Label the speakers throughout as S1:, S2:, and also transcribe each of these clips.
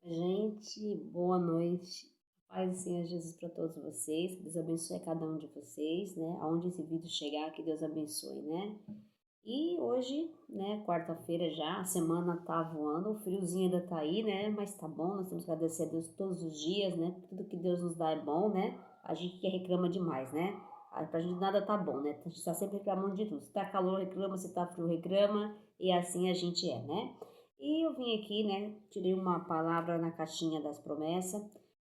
S1: Gente, boa noite. Paz do Senhor Jesus para todos vocês. Que Deus abençoe a cada um de vocês, né? Aonde esse vídeo chegar, que Deus abençoe, né? E hoje, né, quarta-feira já, a semana tá voando, o friozinho ainda tá aí, né? Mas tá bom, nós temos que agradecer a Deus todos os dias, né? Tudo que Deus nos dá é bom, né? A gente que reclama demais, né? Pra gente nada tá bom, né? A gente tá sempre reclamando de tudo. Se tá calor, reclama, se tá frio, reclama, e assim a gente é, né? E eu vim aqui, né? Tirei uma palavra na caixinha das promessas,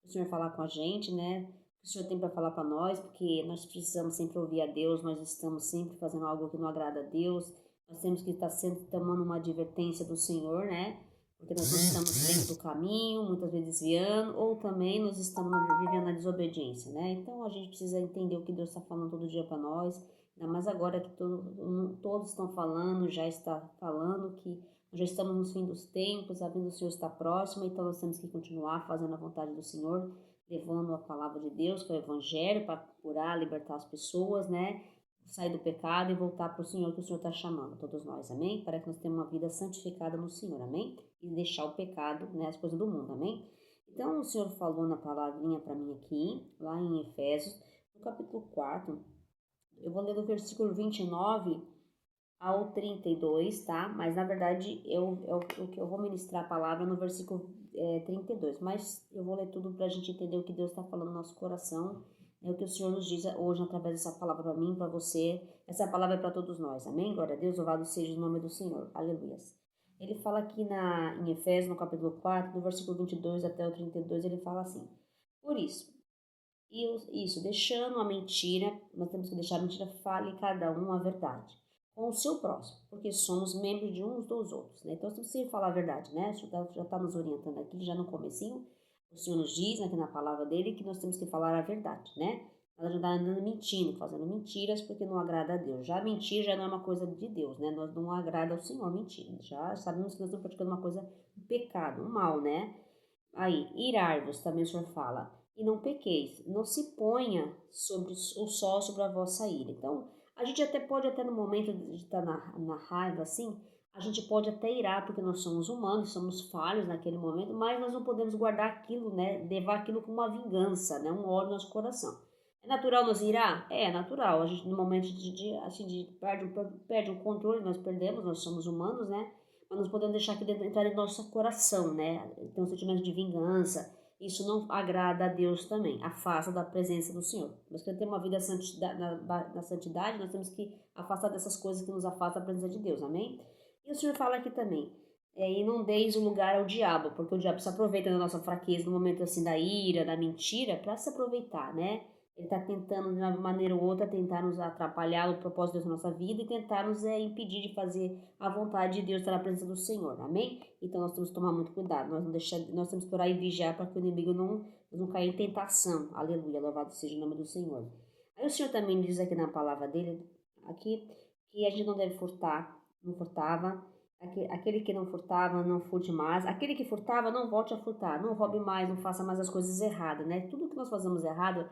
S1: o Senhor falar com a gente, né? O que o Senhor tem para falar para nós, porque nós precisamos sempre ouvir a Deus, nós estamos sempre fazendo algo que não agrada a Deus, nós temos que estar sempre tomando uma advertência do Senhor, né? Porque nós não estamos dentro do caminho, muitas vezes desviando, ou também nós estamos vivendo na desobediência, né? Então a gente precisa entender o que Deus está falando todo dia para nós, ainda mais agora que todos estão falando, já está falando que nós já estamos no fim dos tempos, a vinda do Senhor está próxima, então nós temos que continuar fazendo a vontade do Senhor, levando a palavra de Deus, que é o Evangelho, para curar, libertar as pessoas, né? Sair do pecado e voltar para o Senhor, que o Senhor está chamando, todos nós, amém? Para que nós tenhamos uma vida santificada no Senhor, amém? E deixar o pecado, né, as coisas do mundo, amém? Então o Senhor falou na palavrinha para mim aqui, lá em Efésios, no capítulo 4, eu vou ler do versículo 29 ao 32, tá? Mas na verdade o que eu vou ministrar a palavra no versículo 32, mas eu vou ler tudo para a gente entender o que Deus está falando no nosso coração, o que o Senhor nos diz hoje através dessa palavra para mim, para você. Essa palavra é para todos nós, amém? Glória a Deus, louvado seja o nome do Senhor, aleluia. Ele fala aqui em Efésios, no capítulo 4, do versículo 22 até o 32, ele fala assim: Por isso, deixando a mentira, nós temos que deixar a mentira, fale cada um a verdade com o seu próximo, porque somos membros de uns dos outros, né? Então, se você falar a verdade, né? O Senhor já está nos orientando aqui, já no comecinho, o Senhor nos diz, aqui na palavra dele, que nós temos que falar a verdade, né? Nós não andando mentindo, fazendo mentiras, porque não agrada a Deus. Já mentir já não é uma coisa de Deus, né? Nós não agrada ao Senhor mentir. Já sabemos que nós estamos praticando uma coisa, um pecado, um mal, né? Aí, irai-vos, também o Senhor fala, e não pequeis, não se ponha sobre o sol sobre a vossa ira. Então, a gente até pode, até no momento de estar na raiva, assim, a gente pode até irar, porque nós somos humanos, somos falhos naquele momento, mas nós não podemos guardar aquilo, né, levar aquilo como uma vingança, né, um ódio no nosso coração. É natural nos irar? É natural. A gente, no momento assim, perde o controle, nós perdemos, nós somos humanos, né? Mas nós podemos deixar aqui dentro entrar em nosso coração, né? Tem um sentimento de vingança. Isso não agrada a Deus também, afasta da presença do Senhor. Nós queremos ter uma vida na santidade, nós temos que afastar dessas coisas que nos afastam da presença de Deus, amém? E o Senhor fala aqui também, e não deis o lugar ao diabo, porque o diabo se aproveita da nossa fraqueza no momento assim da ira, da mentira, para se aproveitar, né? Ele está tentando, de uma maneira ou outra, tentar nos atrapalhar o propósito de Deus na nossa vida e tentar nos impedir de fazer a vontade de Deus, estar na presença do Senhor, amém? Então nós temos que tomar muito cuidado, nós temos que orar e vigiar para que o inimigo não caia em tentação, aleluia, louvado seja o nome do Senhor. Aí o Senhor também diz aqui na palavra dele, aqui, que a gente não deve furtar, não furtava, aquele que não furtava, não furte mais, aquele que furtava, não volte a furtar, não roube mais, não faça mais as coisas erradas, né? Tudo que nós fazemos errado,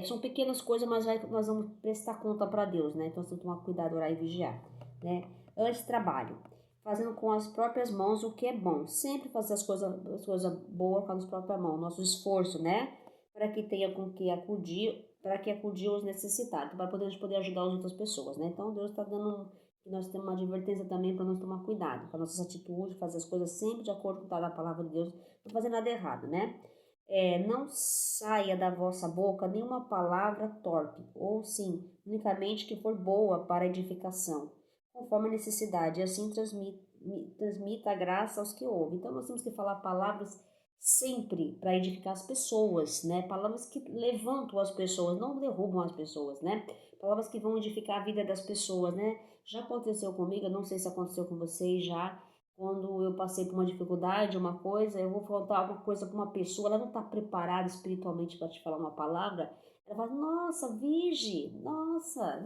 S1: são pequenas coisas, mas nós vamos prestar conta para Deus, né? Então, você tem que tomar cuidado, orar e vigiar, né? Antes, trabalho. Fazendo com as próprias mãos o que é bom. Sempre fazer as coisas boas com as próprias mãos. Nosso esforço, né? Para que tenha com que acudir, para que acudir os necessitados, para poder ajudar as outras pessoas, né? Então, Deus está dando que nós temos uma advertência também para nós tomar cuidado com as nossas atitudes, fazer as coisas sempre de acordo com a palavra de Deus, não fazer nada errado, né? Não saia da vossa boca nenhuma palavra torpe, ou sim, unicamente que for boa para edificação, conforme a necessidade, e assim transmita a graça aos que ouvem. Então, nós temos que falar palavras sempre para edificar as pessoas, né? Palavras que levantam as pessoas, não derrubam as pessoas, né? Palavras que vão edificar a vida das pessoas, né? Já aconteceu comigo, eu não sei se aconteceu com vocês já, quando eu passei por uma dificuldade, uma coisa, eu vou contar alguma coisa para uma pessoa, ela não está preparada espiritualmente para te falar uma palavra, ela fala, nossa, vige, nossa,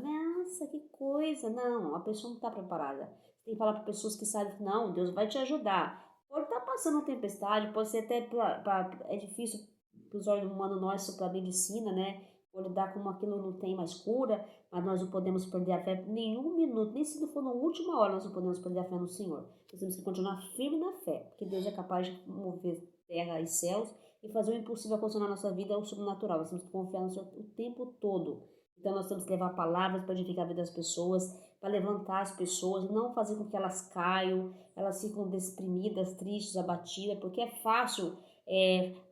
S1: que coisa. Não, a pessoa não está preparada. Você tem que falar para pessoas que sabem, não, Deus vai te ajudar. Pode estar passando uma tempestade, pode ser até, é difícil para os olhos humanos nossos, para a medicina, né? for lidar com aquilo não tem mais cura, mas nós não podemos perder a fé nenhum minuto, nem se for na última hora, nós não podemos perder a fé no Senhor. Nós temos que continuar firme na fé, porque Deus é capaz de mover terra e céus e fazer o impossível acontecer na nossa vida, o sobrenatural. Nós temos que confiar no Senhor o tempo todo. Então nós temos que levar palavras para edificar a vida das pessoas, para levantar as pessoas, não fazer com que elas caiam, elas ficam deprimidas, tristes, abatidas, porque é fácil.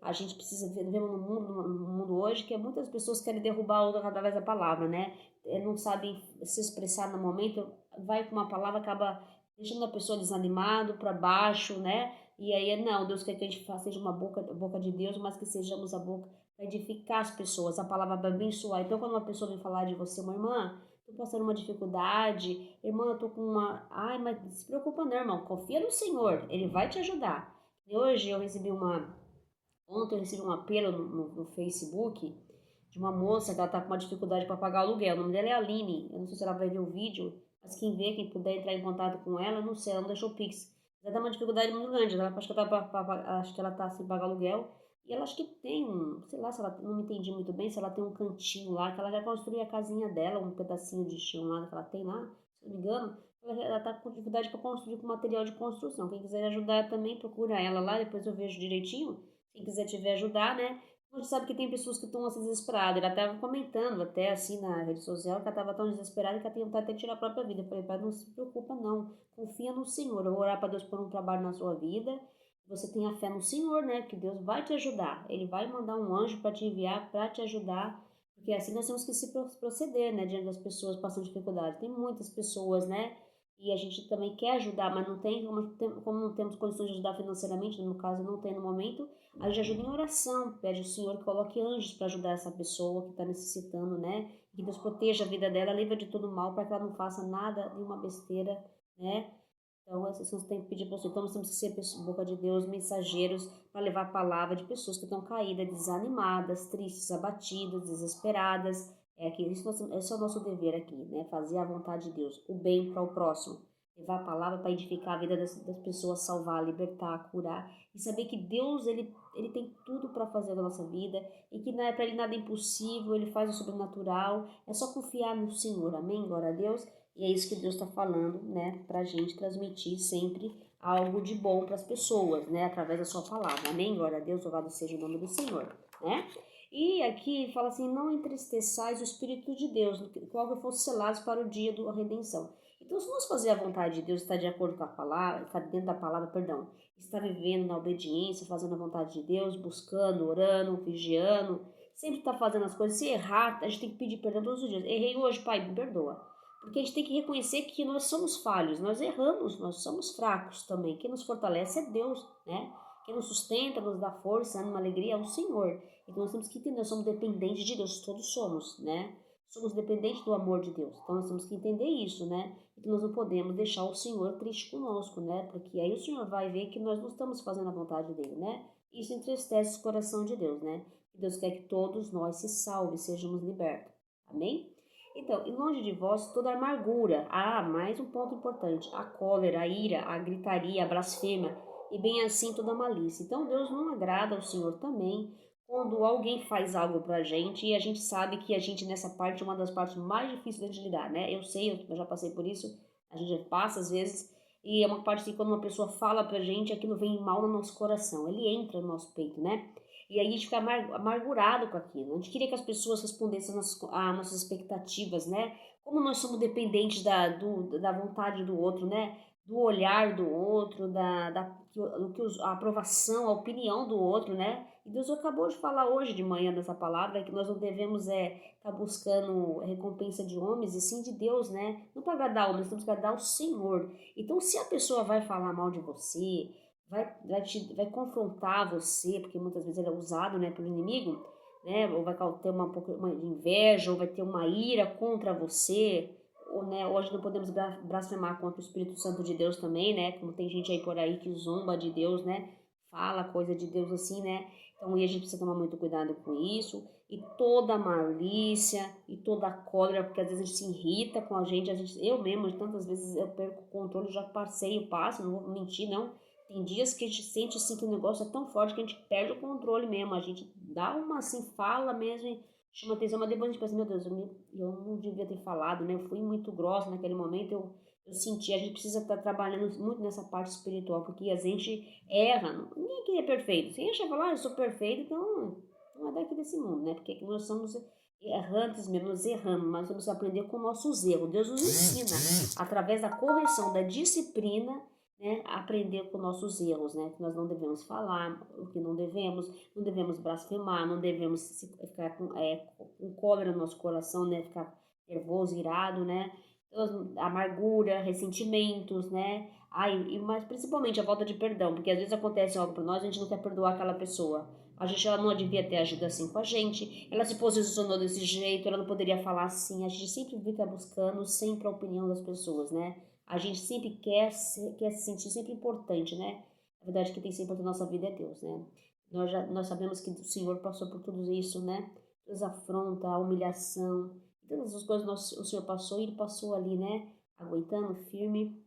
S1: A gente precisa ver no mundo hoje que muitas pessoas querem derrubar a outra através da palavra, né? Não sabem se expressar no momento, vai com uma palavra, acaba deixando a pessoa desanimado, para baixo, né? E aí, não, Deus quer que a gente seja uma boca de Deus, mas que sejamos a boca para edificar as pessoas, a palavra para abençoar. Então, quando uma pessoa vem falar de você, uma irmã, tô passando uma dificuldade, irmã, eu tô com uma... Ai, mas não se preocupa não, irmão, confia no Senhor, Ele vai te ajudar. E hoje eu recebi ontem eu recebi um apelo no Facebook de uma moça que ela tá com uma dificuldade para pagar o aluguel. O nome dela é Aline, eu não sei se ela vai ver o vídeo, mas quem puder entrar em contato com ela, não sei, ela não deixou o Pix. Ela tá uma dificuldade muito grande, acho que ela tá sem pagar aluguel. E ela acho que tem sei lá, se ela, não me entendi muito bem, se ela tem um cantinho lá, que ela quer construir a casinha dela, um pedacinho de chão lá que ela tem lá, se não me engano. Ela tá com dificuldade para construir com material de construção. Quem quiser ajudar também, procura ela lá, depois eu vejo direitinho. Quem quiser te ajudar, né? A gente sabe que tem pessoas que estão assim desesperadas. Ela estava comentando até assim na rede social que ela estava tão desesperada que ela tinha vontade de tirar a própria vida. Eu falei, pai, não se preocupa não. Confia no Senhor. Eu vou orar para Deus por um trabalho na sua vida. Você tenha fé no Senhor, né? Que Deus vai te ajudar. Ele vai mandar um anjo para te enviar, para te ajudar. Porque assim nós temos que se proceder, né? Diante das pessoas passando dificuldade. Tem muitas pessoas, né? E a gente também quer ajudar, mas não tem, como não temos condições de ajudar financeiramente, no caso não tem no momento, a gente ajuda em oração, pede ao Senhor que coloque anjos para ajudar essa pessoa que está necessitando, né? Que Deus proteja a vida dela, livre de todo mal, para que ela não faça nada de uma besteira, né? Então, essas coisas tem que pedir para o Senhor. Então, nós temos que ser boca de Deus, mensageiros, para levar a palavra de pessoas que estão caídas, desanimadas, tristes, abatidas, desesperadas. Esse é o nosso dever aqui, né? Fazer a vontade de Deus, o bem para o próximo. Levar a palavra para edificar a vida das pessoas, salvar, libertar, curar. E saber que Deus, ele tem tudo para fazer na nossa vida. E que não é para Ele nada impossível, Ele faz o sobrenatural. É só confiar no Senhor, amém? Glória a Deus. E é isso que Deus está falando, né? Para a gente transmitir sempre algo de bom para as pessoas, né? Através da sua palavra. Amém? Glória a Deus, louvado seja o nome do Senhor, né? E aqui fala assim, não entristeçais o Espírito de Deus, qual que fosse selados para o dia da redenção. Então, se nós fazer a vontade de Deus, estar de acordo com a palavra, estar dentro da palavra, perdão, estar vivendo na obediência, fazendo a vontade de Deus, buscando, orando, vigiando, sempre estar fazendo as coisas. Se errar, a gente tem que pedir perdão todos os dias. Errei hoje, Pai, me perdoa. Porque a gente tem que reconhecer que nós somos falhos, nós erramos, nós somos fracos também. Quem nos fortalece é Deus, né? Quem nos sustenta, nos dá força, ânimo, alegria é o Senhor. Então nós temos que entender, nós somos dependentes de Deus, todos somos, né? Somos dependentes do amor de Deus. Então nós temos que entender isso, né? Então nós não podemos deixar o Senhor triste conosco, né? Porque aí o Senhor vai ver que nós não estamos fazendo a vontade dele, né? Isso entristece o coração de Deus, né? E Deus quer que todos nós se salvem, sejamos libertos. Amém? Então, e longe de vós toda amargura. Mais um ponto importante. A cólera, a ira, a gritaria, a blasfêmia. E bem assim toda malícia. Então, Deus não agrada ao Senhor também quando alguém faz algo pra gente e a gente sabe que a gente nessa parte é uma das partes mais difíceis de lidar, né? Eu sei, eu já passei por isso, a gente passa às vezes, e é uma parte que quando uma pessoa fala pra gente, aquilo vem mal no nosso coração, ele entra no nosso peito, né? E aí a gente fica amargurado com aquilo. A gente queria que as pessoas respondessem às nossas expectativas, né? Como nós somos dependentes da vontade do outro, né? Do olhar do outro, a aprovação, a opinião do outro, né? E Deus acabou de falar hoje de manhã nessa palavra que nós não devemos estar buscando recompensa de homens e sim de Deus, né? Não para agradar homens, temos que agradar o Senhor. Então, se a pessoa vai falar mal de você, vai confrontar você, porque muitas vezes ele é usado, né, pelo inimigo, né? Ou vai ter uma inveja, ou vai ter uma ira contra você. Ou, né, hoje não podemos blasfemar contra o Espírito Santo de Deus também, né? Como tem gente aí por aí que zomba de Deus, né? Fala coisa de Deus assim, né? Então, e a gente precisa tomar muito cuidado com isso. E toda malícia, e toda cólera, porque às vezes a gente se irrita com eu mesmo, tantas vezes eu perco o controle, já passo, não vou mentir, não. Tem dias que a gente sente assim que o negócio é tão forte que a gente perde o controle mesmo. A gente dá uma assim, fala mesmo, chama atenção, mas depois a gente pensa, meu Deus, eu não devia ter falado, né? Eu fui muito grossa naquele momento, eu senti, a gente precisa estar trabalhando muito nessa parte espiritual, porque a gente erra, ninguém aqui é perfeito. Se a gente acha falar, eu sou perfeito, então não é daqui desse mundo, né? Porque nós somos errantes mesmo, nós erramos, mas vamos aprender com nossos erros. Deus nos ensina, através da correção, da disciplina, né, aprender com nossos erros, né? Que nós não devemos falar o que não devemos blasfemar, não devemos ficar com cólera no nosso coração, né? Ficar nervoso, irado, né? Então, amargura, ressentimentos, né? Mas principalmente a falta de perdão, porque às vezes acontece algo para nós, a gente não quer perdoar aquela pessoa. A gente ela não devia ter agido assim com a gente, ela se posicionou desse jeito, ela não poderia falar assim. A gente sempre fica buscando sempre a opinião das pessoas, né? A gente sempre quer se sentir sempre importante, né? Na verdade, quem tem que ser importante na nossa vida é Deus, né? Nós sabemos que o Senhor passou por tudo isso, né? Toda a afronta, a humilhação, todas as coisas o Senhor passou e Ele passou ali, né? Aguentando, firme.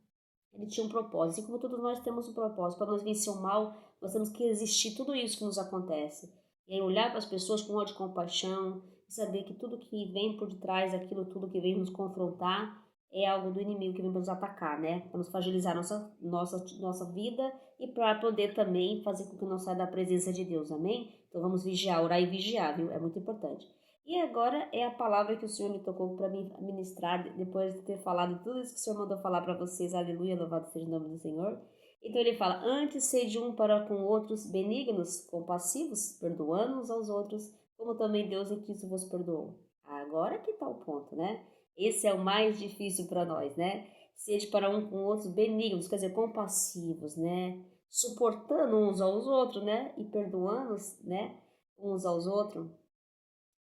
S1: Ele tinha um propósito. E como todos nós temos um propósito, para nós vencer o mal, nós temos que resistir tudo isso que nos acontece. E aí olhar para as pessoas com ódio e compaixão, e saber que tudo que vem por detrás daquilo, tudo que vem nos confrontar, é algo do inimigo que vem para nos atacar, né? Para nos fragilizar nossa vida e para poder também fazer com que não saia da presença de Deus, amém? Então vamos vigiar, orar e vigiar, viu? É muito importante. E agora é a palavra que o Senhor me tocou para me ministrar, depois de ter falado tudo isso que o Senhor mandou falar para vocês. Aleluia, louvado seja o nome do Senhor. Então ele fala, antes sede um para com outros benignos, compassivos, perdoando uns aos outros, como também Deus em Cristo vos perdoou. Agora que está o ponto, né? Esse é o mais difícil para nós, né? Sede para um com outros benignos, quer dizer, compassivos, né? Suportando uns aos outros, né? E perdoando, né? Uns aos outros,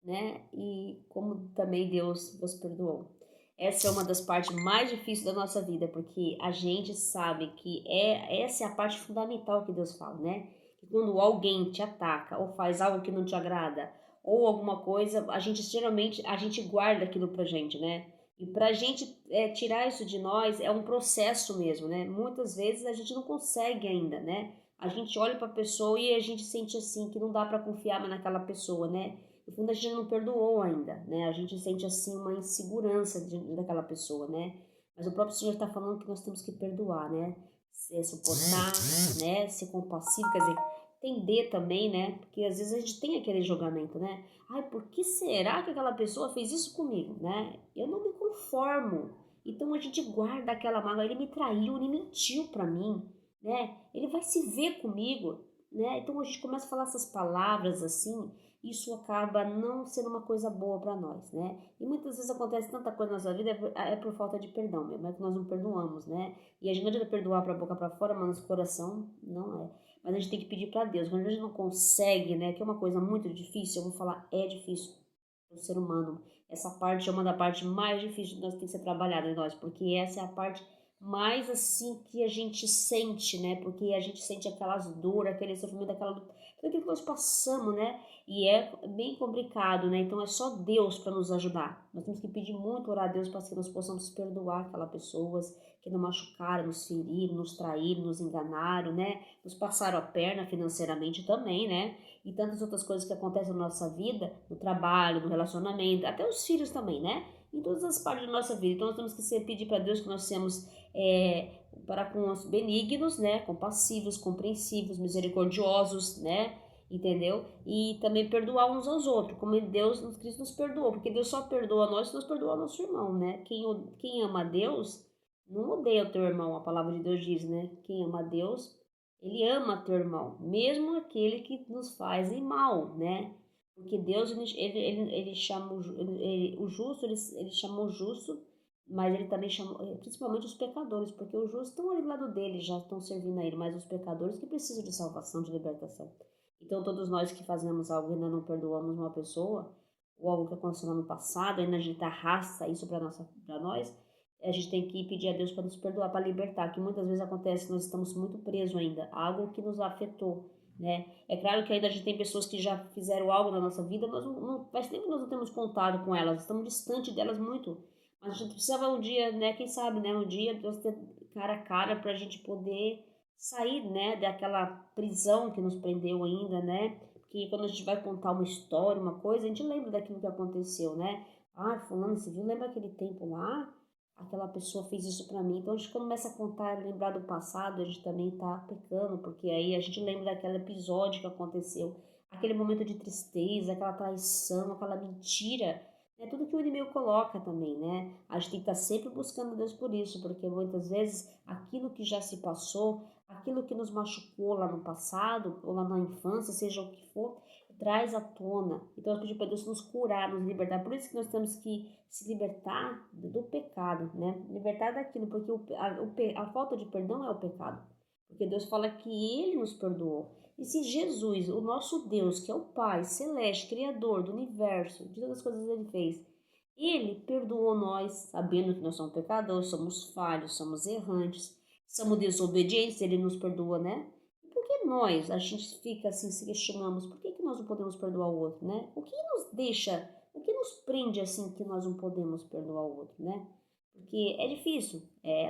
S1: né? E como também Deus vos perdoou. Essa é uma das partes mais difíceis da nossa vida, porque a gente sabe que essa é a parte fundamental que Deus fala, né? Que quando alguém te ataca ou faz algo que não te agrada ou alguma coisa, a gente geralmente a gente guarda aquilo pra gente, né? E pra gente tirar isso de nós é um processo mesmo, né? Muitas vezes a gente não consegue ainda, né? A gente olha para a pessoa e a gente sente assim que não dá para confiar mais naquela pessoa, né? No fundo a gente não perdoou ainda, né? A gente sente assim uma insegurança daquela pessoa, né? Mas o próprio Senhor está falando que nós temos que perdoar, né? Suportar, né? Ser compassivo, quer dizer, entender também, né? Porque às vezes a gente tem aquele julgamento, né? Ai, por que será que aquela pessoa fez isso comigo, né? Eu não me conformo. Então a gente guarda aquela mágoa, ele me traiu, ele mentiu para mim, né? Ele vai se ver comigo, né? Então a gente começa a falar essas palavras assim, isso acaba não sendo uma coisa boa para nós, né? E muitas vezes acontece tanta coisa na nossa vida é por falta de perdão mesmo, é que nós não perdoamos, né? E a gente não adianta perdoar para boca para fora, mas no coração não é. Mas a gente tem que pedir para Deus. Quando a gente não consegue, né? Que é uma coisa muito difícil, eu vou falar, é difícil para o ser humano. Essa parte é uma da parte mais difíceis que nós tem que ser trabalhada em nós, porque essa é a parte mais assim que a gente sente, né? Porque a gente sente aquelas dores, aquele sofrimento, tudo aquilo que nós passamos, né? E é bem complicado, né? Então é só Deus para nos ajudar. Nós temos que pedir muito, orar a Deus para que nós possamos perdoar aquelas pessoas que nos machucaram, nos feriram, nos traíram, nos enganaram, né? Nos passaram a perna financeiramente também, né? E tantas outras coisas que acontecem na nossa vida, no trabalho, no relacionamento, até os filhos também, né? Em todas as partes da nossa vida. Então nós temos que pedir para Deus que nós sejamos para com os benignos, né? Compassivos, compreensivos, misericordiosos, né? Entendeu? E também perdoar uns aos outros, como Deus, Cristo nos perdoou, porque Deus só perdoa nós se nós perdoar nosso irmão, né? Quem ama a Deus não odeia o teu irmão, a palavra de Deus diz, né? Quem ama a Deus, ele ama teu irmão, mesmo aquele que nos faz mal, né? Porque Deus, ele chama o justo, ele chamou o justo, mas ele também chamou, principalmente os pecadores, porque os justos estão ali do lado dele, já estão servindo a ele, mas os pecadores que precisam de salvação, de libertação. Então, todos nós que fazemos algo e ainda não perdoamos uma pessoa, ou algo que aconteceu no passado, ainda a gente arrasta isso para nós, a gente tem que pedir a Deus para nos perdoar, para libertar, que muitas vezes acontece que nós estamos muito presos ainda, algo que nos afetou, né? É claro que ainda a gente tem pessoas que já fizeram algo na nossa vida, faz tempo que nós não temos contato com elas, estamos distante delas muito, mas a gente precisava um dia, né? Quem sabe, né? Um dia Deus ter cara a cara para a gente poder sair, né? Daquela prisão que nos prendeu ainda, né? Porque quando a gente vai contar uma história, uma coisa, a gente lembra daquilo que aconteceu, né? Ah, fulano, você viu? Lembra aquele tempo lá? Aquela pessoa fez isso pra mim. Então a gente começa a contar, lembrar do passado, a gente também tá pecando, porque aí a gente lembra daquele episódio que aconteceu, aquele momento de tristeza, aquela traição, aquela mentira, é tudo que o inimigo coloca também, né? A gente tem que estar sempre buscando Deus por isso, porque muitas vezes aquilo que já se passou, aquilo que nos machucou lá no passado, ou lá na infância, seja o que for, traz à tona. Então, nós pedimos para Deus nos curar, nos libertar. Por isso que nós temos que se libertar do pecado, né? Libertar daquilo, porque a falta de perdão é o pecado. Porque Deus fala que Ele nos perdoou. E se Jesus, o nosso Deus, que é o Pai celeste, Criador do universo, de todas as coisas que Ele fez, Ele perdoou nós, sabendo que nós somos pecadores, somos falhos, somos errantes, somos desobedientes, Ele nos perdoa, né? Por que nós, a gente fica assim, se questionamos, por que nós não podemos perdoar o outro, né? O que nos deixa, o que nos prende assim que nós não podemos perdoar o outro, né? Porque é difícil,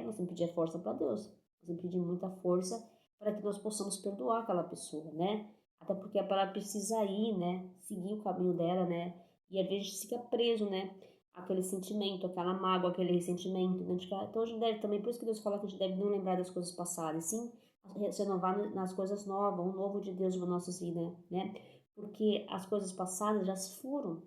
S1: nós temos que pedir força para Deus, nós temos que pedir muita força para que nós possamos perdoar aquela pessoa, né? Até porque a palavra precisa ir, né? Seguir o caminho dela, né? E às vezes a gente fica preso, né? Aquele sentimento, aquela mágoa, aquele ressentimento. Né? Então a gente deve também, por isso que Deus fala que a gente deve não lembrar das coisas passadas, sim se renovar nas coisas novas, um novo de Deus na nossa vida, né? Porque as coisas passadas já se foram.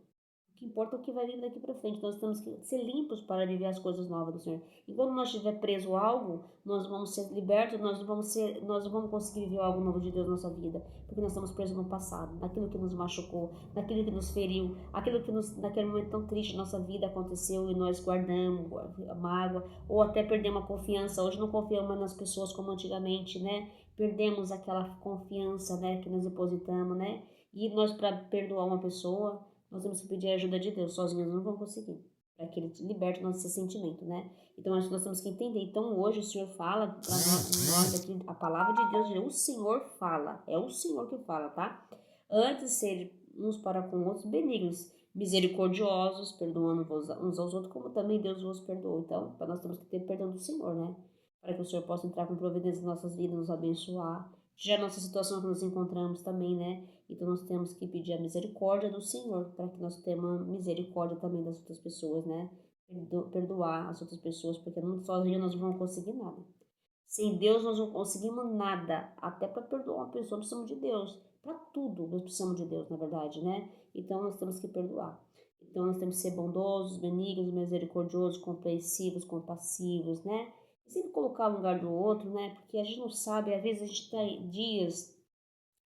S1: O que importa é o que vai vir daqui para frente. Nós temos que ser limpos para viver as coisas novas do Senhor. E quando nós estiver preso a algo, nós vamos ser libertos, nós não vamos conseguir viver algo novo de Deus na nossa vida, porque nós estamos presos no passado, naquilo que nos machucou, naquilo que nos feriu, aquilo que naquele momento tão triste da nossa vida aconteceu e nós guardamos a mágoa, ou até perdemos a confiança. Hoje não confiamos mais nas pessoas como antigamente, né? Perdemos aquela confiança, né, que nós depositamos, né? E nós, para perdoar uma pessoa, nós temos que pedir a ajuda de Deus, sozinhos não vamos conseguir, para que Ele liberte o nosso sentimento, né? Então, acho que nós temos que entender. Então, hoje o Senhor fala, nós aqui, a palavra de Deus, o Senhor fala, é o Senhor que fala, tá? Antes de ser uns para com outros benignos, misericordiosos, perdoando uns aos outros, como também Deus vos perdoou. Então, nós temos que ter perdão do Senhor, né? Para que o Senhor possa entrar com providência em nossas vidas, nos abençoar. Já a nossa situação que nos encontramos também, né? Então nós temos que pedir a misericórdia do Senhor, para que nós tenhamos misericórdia também das outras pessoas, né? Perdoar as outras pessoas, porque sozinhos nós não vamos conseguir nada. Sem Deus nós não conseguimos nada. Até para perdoar uma pessoa nós precisamos de Deus. Para tudo nós precisamos de Deus, na verdade, né? Então nós temos que perdoar. Então nós temos que ser bondosos, benignos, misericordiosos, compreensivos, compassivos, né? E sempre colocar no lugar do outro, né? Porque a gente não sabe, às vezes a gente está em dias,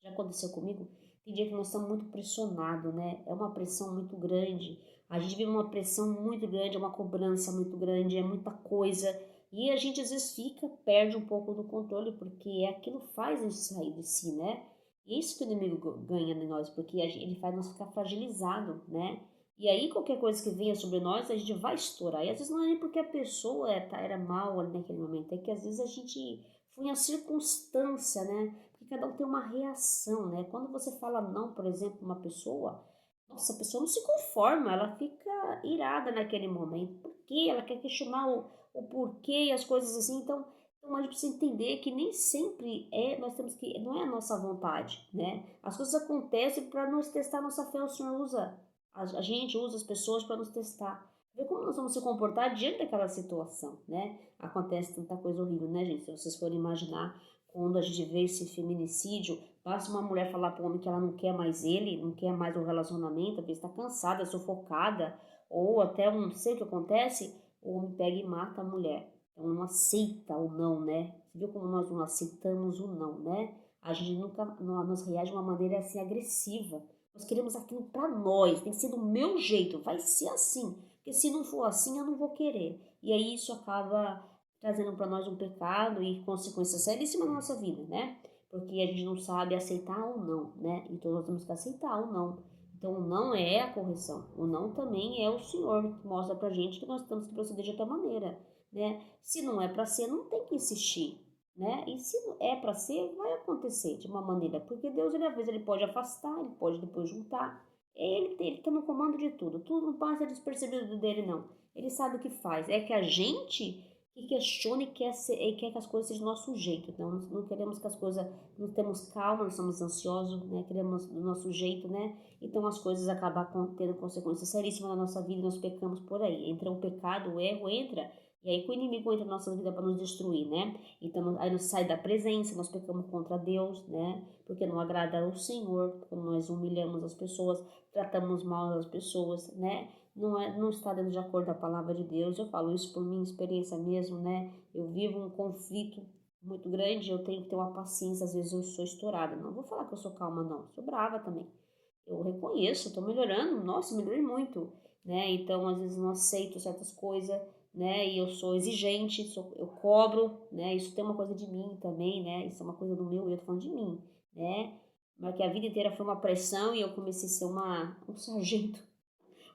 S1: já aconteceu comigo, tem dia que nós estamos muito pressionados, né? É uma pressão muito grande. A gente vive uma pressão muito grande, é uma cobrança muito grande, é muita coisa. E a gente às vezes perde um pouco do controle, porque aquilo faz a gente sair de si, né? E é isso que o inimigo ganha de nós, porque ele faz nós ficar fragilizado, né? E aí qualquer coisa que venha sobre nós, a gente vai estourar. E às vezes não é nem porque a pessoa era mal ali naquele momento, é que às vezes a gente foi a circunstância, né? Porque cada um tem uma reação, né? Quando você fala não, por exemplo, uma pessoa, nossa, a pessoa não se conforma, ela fica irada naquele momento. Por quê? Ela quer questionar o porquê e as coisas assim. Então a gente precisa entender que nem sempre nós temos que, não é a nossa vontade, né? As coisas acontecem para nos testar a nossa fé, o Senhor usa, a gente usa as pessoas para nos testar. Ver como nós vamos se comportar diante daquela situação, né? Acontece tanta coisa horrível, né, gente? Se vocês forem imaginar, quando a gente vê esse feminicídio, basta uma mulher falar para o homem que ela não quer mais ele, não quer mais o relacionamento, às vezes está cansada, sufocada, ou até não sei o que acontece, o homem pega e mata a mulher. Então não aceita o não, né? Você viu como nós não aceitamos o não, né? A gente nunca nos reage de uma maneira assim agressiva. Nós queremos aquilo para nós, tem que ser do meu jeito, vai ser assim. Porque se não for assim, eu não vou querer. E aí isso acaba trazendo para nós um pecado e consequências seríssimas na nossa vida, né? Porque a gente não sabe aceitar ou não, né? Então nós temos que aceitar ou não. Então o não é a correção. O não também é o Senhor que mostra pra gente que nós temos que proceder de outra maneira, né? Se não é para ser, não tem que insistir, né? E se é para ser, vai acontecer de uma maneira, porque Deus, às vezes, ele pode afastar, ele pode depois juntar. Ele tá no comando de tudo. Tudo não passa despercebido dele, não. Ele sabe o que faz. É que a gente que questiona e quer que as coisas sejam do nosso jeito. Então, não queremos que as coisas, não temos calma, nós somos ansiosos, né? Queremos do nosso jeito, né? Então, as coisas acabam tendo consequências seríssimas na nossa vida e nós pecamos por aí. Entra o pecado, o erro entra, e aí que o inimigo entra na nossa vida para nos destruir, né? Então, aí nós sai da presença, nós pecamos contra Deus, né? Porque não agrada ao Senhor, porque nós humilhamos as pessoas, tratamos mal as pessoas, né? Não está dentro de acordo com a palavra de Deus. Eu falo isso por minha experiência mesmo, né? Eu vivo um conflito muito grande, eu tenho que ter uma paciência, às vezes eu sou estourada. Não vou falar que eu sou calma, não, sou brava também. Eu reconheço, estou melhorando, nossa, melhorei muito, né? Então, às vezes não aceito certas coisas, né? E eu sou exigente, eu cobro, né? Isso tem uma coisa de mim também, né? Isso é uma coisa do meu, eu tô falando de mim, né? Mas que a vida inteira foi uma pressão e eu comecei a ser um sargento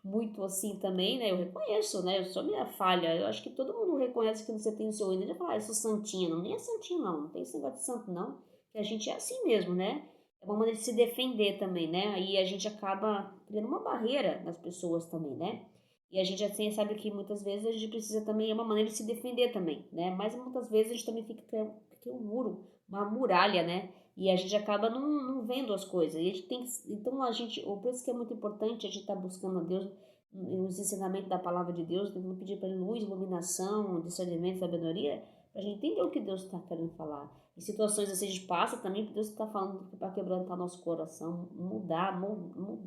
S1: muito assim também, né? Eu reconheço, né? Eu sou minha falha. Eu acho que todo mundo reconhece que você tem o seu ídolo. Já fala, eu sou santinha. Não, nem é santinha, não. Não tem esse negócio de santo, não. Que a gente é assim mesmo, né? É uma maneira de se defender também, né? Aí a gente acaba criando uma barreira nas pessoas também, né? E a gente assim sabe que muitas vezes a gente precisa também, é uma maneira de se defender também, né? Mas muitas vezes a gente também fica um muro, uma muralha, né? E a gente acaba não vendo as coisas. E a gente tem que, então a gente, por isso que é muito importante a gente estar buscando a Deus nos ensinamentos da palavra de Deus, tentando pedir para ele luz, iluminação, discernimento, sabedoria, para a gente entender o que Deus está querendo falar. Em situações assim a gente passa também, porque Deus está falando para quebrantar nosso coração, mudar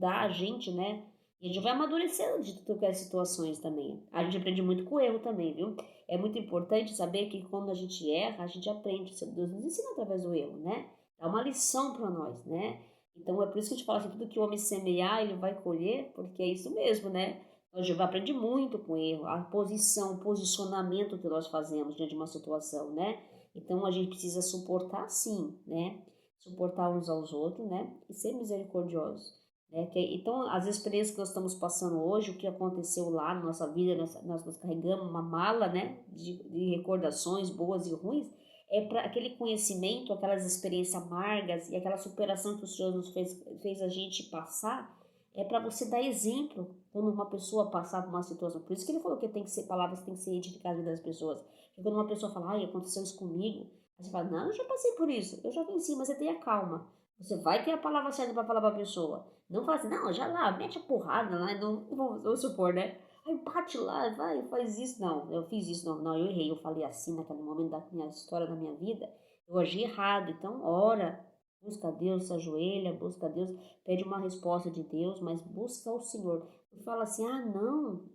S1: a gente, né? E a gente vai amadurecendo de todas as situações também. A gente aprende muito com o erro também, viu? É muito importante saber que quando a gente erra, a gente aprende. Deus nos ensina através do erro, né? Dá uma lição para nós, né? Então é por isso que a gente fala assim, tudo que o homem semear, ele vai colher, porque é isso mesmo, né? Nós já aprende muito com erro, a posição, o posicionamento que nós fazemos diante de uma situação, né? Então a gente precisa suportar sim, né? Suportar uns aos outros, né? E ser misericordiosos. Né? Então, as experiências que nós estamos passando hoje, o que aconteceu lá na nossa vida, nós carregamos uma mala, né? De recordações boas e ruins, é para aquele conhecimento, aquelas experiências amargas e aquela superação que o Senhor nos fez a gente passar, é para você dar exemplo quando uma pessoa passar por uma situação. Por isso que ele falou que tem que ser palavras que tem que ser edificadas na vida das pessoas. Porque quando uma pessoa fala, ai, aconteceu isso comigo, aí você fala, não, eu já passei por isso, eu já venci, mas você tenha calma. Você vai ter a palavra certa para falar para a pessoa. Não fala assim, não, já lá, mete a porrada lá, não, vamos supor, né? Aí bate lá, vai, faz isso. Não, eu fiz isso, não, eu errei, eu falei assim naquele momento da minha história, da minha vida, eu agi errado. Então, ora, busca a Deus, se ajoelha, busca a Deus, pede uma resposta de Deus, mas busca o Senhor. E fala assim, ah, não,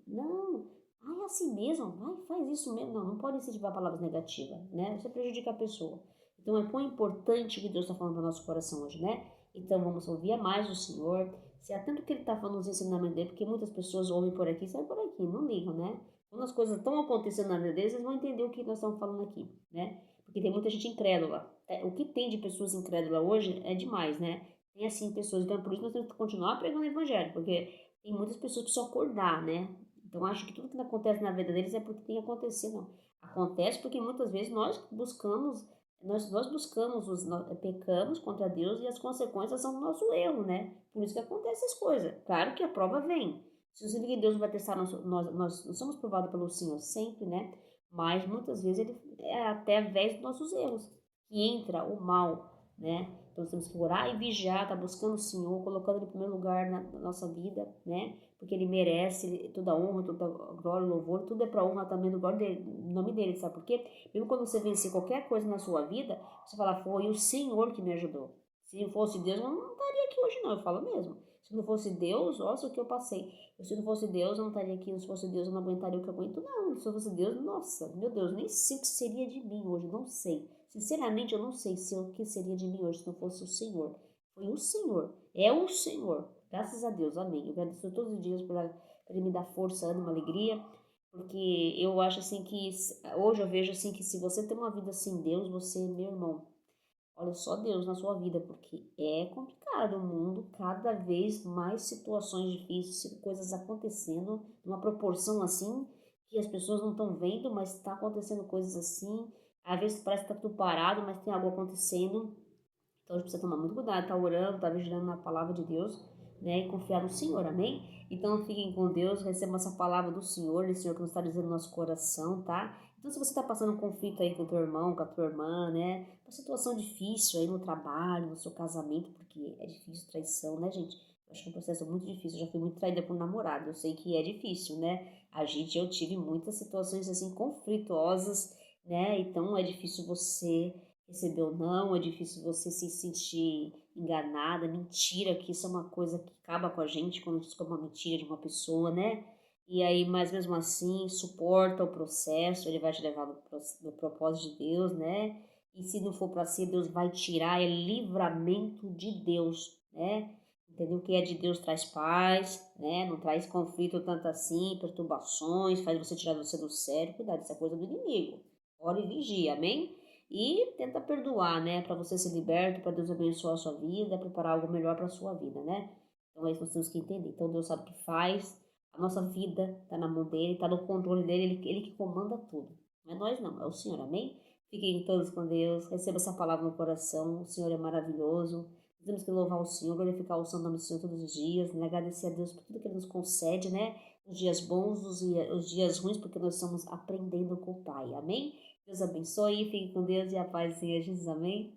S1: ah, é assim mesmo, vai, faz isso mesmo. Não pode incentivar palavras negativas, né? Isso prejudica a pessoa. Então, é tão importante o que Deus está falando no nosso coração hoje, né? Então, vamos ouvir mais o Senhor, se atento que ele está falando nos ensinamentos dele, porque muitas pessoas ouvem por aqui e saem por aqui, não ligam, né? Quando as coisas estão acontecendo na vida deles, eles vão entender o que nós estamos falando aqui, né? Porque tem muita gente incrédula. O que tem de pessoas incrédulas hoje é demais, né? Tem assim pessoas, então por isso nós temos que continuar pregando o evangelho, porque tem muitas pessoas que precisam acordar, né? Então acho que tudo que acontece na vida deles é porque tem que acontecer, não. Acontece porque muitas vezes nós buscamos, pecamos contra Deus e as consequências são o nosso erro, né? Por isso que acontecem essas coisas. Claro que a prova vem. Se você que Deus vai testar, nós somos provados pelo Senhor sempre, né? Mas muitas vezes ele é até através dos nossos erros que entra o mal, né? Então temos que orar e vigiar, tá buscando o Senhor, colocando ele em primeiro lugar na nossa vida, né? Porque ele merece toda a honra, toda a glória, louvor, tudo é para honra também do nome dele, sabe por quê? Mesmo quando você vencer qualquer coisa na sua vida, você fala, foi o Senhor que me ajudou. Se não fosse Deus, eu não estaria aqui hoje não, eu falo mesmo. Se não fosse Deus, olha o que eu passei. Se não fosse Deus, eu não estaria aqui. Se fosse Deus, eu não aguentaria o que eu aguento. Não, se fosse Deus, nossa, meu Deus, nem sei o que seria de mim hoje, não sei. Sinceramente, eu não sei o que seria de mim hoje se não fosse o Senhor. Foi o Senhor, é o Senhor. Graças a Deus, amém. Eu agradeço todos os dias por ele me dar força, ânimo, alegria. Porque eu acho assim que, hoje eu vejo assim que se você tem uma vida sem Deus, você, meu irmão, olha só Deus na sua vida, porque é complicado o mundo, cada vez mais situações difíceis, coisas acontecendo, numa proporção assim, que as pessoas não estão vendo, mas está acontecendo coisas assim, às vezes parece que está tudo parado, mas tem algo acontecendo, então a gente precisa tomar muito cuidado, tá orando, tá vigilando na palavra de Deus, né? E confiar no Senhor, amém? Então fiquem com Deus, recebam essa palavra do Senhor, esse Senhor que nos está dizendo no nosso coração, tá? Então, se você está passando um conflito aí com o teu irmão, com a tua irmã, né? Uma situação difícil aí no trabalho, no seu casamento, porque é difícil traição, né, gente? Eu acho que é um processo muito difícil. Eu já fui muito traída por um namorado. Eu sei que é difícil, né? Eu tive muitas situações assim conflituosas, né? Então é difícil você receber ou não, é difícil você se sentir enganada, mentira, que isso é uma coisa que acaba com a gente quando a gente descobre uma mentira de uma pessoa, né? E aí, mas mesmo assim, suporta o processo, ele vai te levar no propósito de Deus, né? E se não for para ser, Deus vai tirar, é livramento de Deus, né? Entendeu? O que é de Deus traz paz, né? Não traz conflito tanto assim, perturbações, faz você tirar você do sério. Cuidado, isso é coisa do inimigo. Ora e vigia, amém? E tenta perdoar, né? Para você ser liberto, para Deus abençoar a sua vida, preparar algo melhor para a sua vida, né? Então é isso que nós temos que entender. Então Deus sabe o que faz, a nossa vida está na mão dele, está no controle dele, ele que comanda tudo. Não é nós não, é o Senhor, amém? Fiquem todos com Deus, receba essa palavra no coração, o Senhor é maravilhoso. Temos que louvar o Senhor, glorificar o santo nome do Senhor todos os dias, né? Agradecer a Deus por tudo que Ele nos concede, né? Os dias bons, os dias ruins, porque nós estamos aprendendo com o Pai, amém? Deus abençoe, fiquem com Deus e a paz do Senhor Jesus, amém?